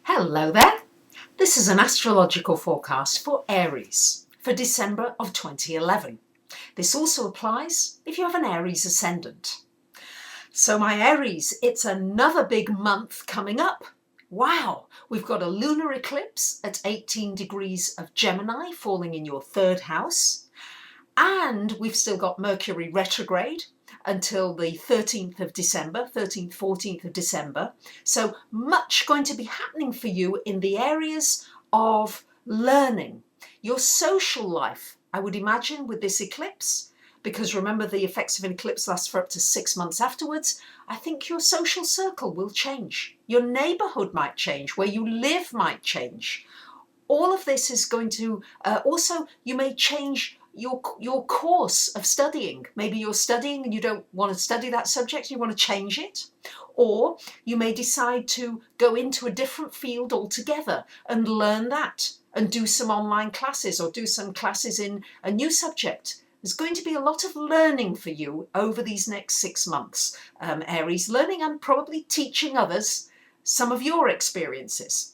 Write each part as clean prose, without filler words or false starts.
Hello there. This is an astrological forecast for Aries for December of 2011. This also applies if you have an Aries ascendant. So my Aries, it's another big month coming up. Wow, we've got a lunar eclipse at 18 degrees of Gemini falling in your third house. And we've still got Mercury retrograde until the 13th of December, 13th, 14th of December. So much going to be happening for you in the areas of learning. Your social life, I would imagine, with this eclipse, because remember the effects of an eclipse last for up to 6 months afterwards, I think your social circle will change. Your neighbourhood might change, where you live might change. All of this is going to, also you may change your course of studying. Maybe you're studying and you don't want to study that subject, you want to change it. Or you may decide to go into a different field altogether and learn that and do some online classes or do some classes in a new subject. There's going to be a lot of learning for you over these next 6 months, Aries, learning and probably teaching others some of your experiences.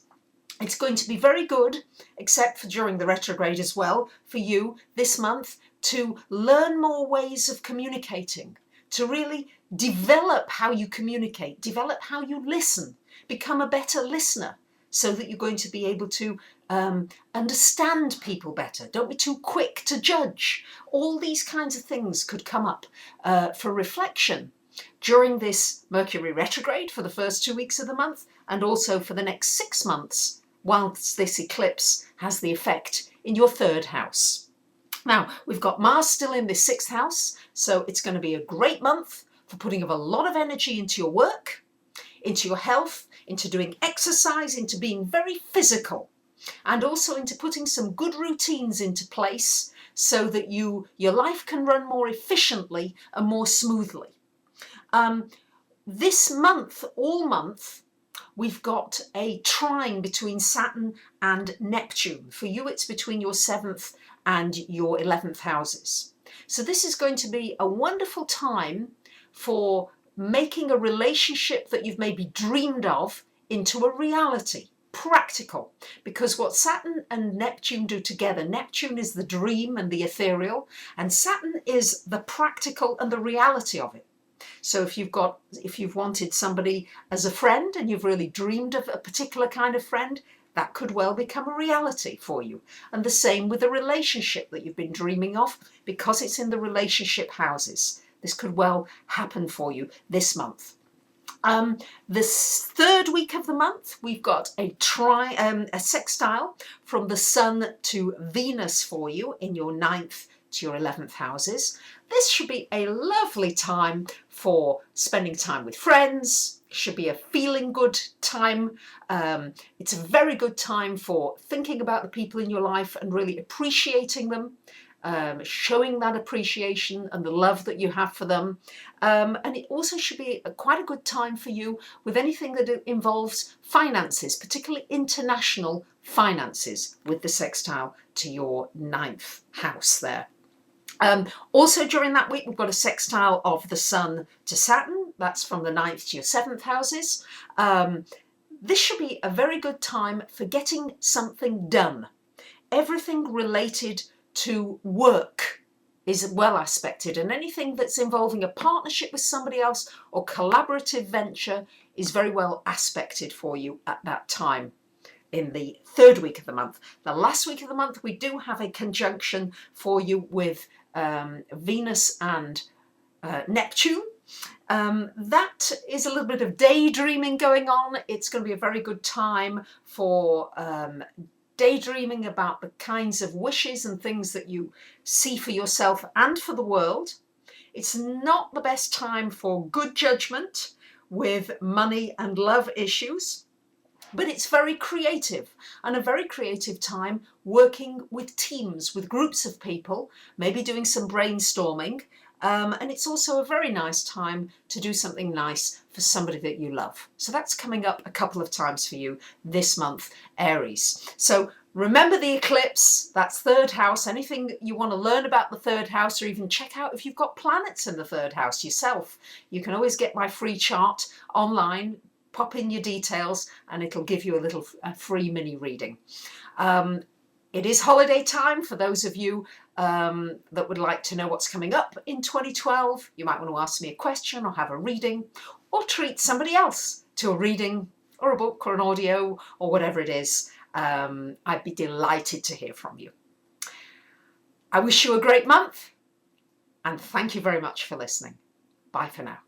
It's going to be very good, except for during the retrograde as well, for you this month to learn more ways of communicating, to really develop how you communicate, develop how you listen, become a better listener so that you're going to be able to understand people better. Don't be too quick to judge. All these kinds of things could come up for reflection during this Mercury retrograde for the first 2 weeks of the month and also for the next 6 months whilst this eclipse has the effect in your third house. Now, we've got Mars still in this 6th house, so it's going to be a great month for putting a lot of energy into your work, into your health, into doing exercise, into being very physical, and also into putting some good routines into place so that your life can run more efficiently and more smoothly. This month, all month, we've got a trine between Saturn and Neptune. For you, it's between your 7th and your 11th houses. So this is going to be a wonderful time for making a relationship that you've maybe dreamed of into a reality, practical. Because what Saturn and Neptune do together, Neptune is the dream and the ethereal, and Saturn is the practical and the reality of it. So if you've wanted somebody as a friend and you've really dreamed of a particular kind of friend, that could well become a reality for you. And the same with a relationship that you've been dreaming of, because it's in the relationship houses. This could well happen for you this month. This third week of the month, we've got a sextile from the Sun to Venus for you in your 9th to your 11th houses. This should be a lovely time for spending time with friends. It should be a feeling good time. It's a very good time for thinking about the people in your life and really appreciating them, showing that appreciation and the love that you have for them. And it also should be quite a good time for you with anything that involves finances, particularly international finances, with the sextile to your 9th house there. Also during that week, we've got a sextile of the Sun to Saturn. That's from the 9th to your 7th houses. This should be a very good time for getting something done. Everything related to work is well aspected, and anything that's involving a partnership with somebody else or collaborative venture is very well aspected for you at that time in the third week of the month. The last week of the month, we do have a conjunction for you with Venus and Neptune. That is a little bit of daydreaming going on. It's going to be a very good time for daydreaming about the kinds of wishes and things that you see for yourself and for the world. It's not the best time for good judgment with money and love issues, but it's very creative, and a very creative time working with teams, with groups of people, maybe doing some brainstorming. And it's also a very nice time to do something nice for somebody that you love. So that's coming up a couple of times for you this month, Aries. So remember the eclipse, that's third house. Anything you want to learn about the third house, or even check out if you've got planets in the third house yourself, you can always get my free chart online. pop in your details and it'll give you a free mini reading. It is holiday time for those of you that would like to know what's coming up in 2012. You might want to ask me a question or have a reading, or treat somebody else to a reading or a book or an audio or whatever it is. I'd be delighted to hear from you. I wish you a great month, and thank you very much for listening. Bye for now.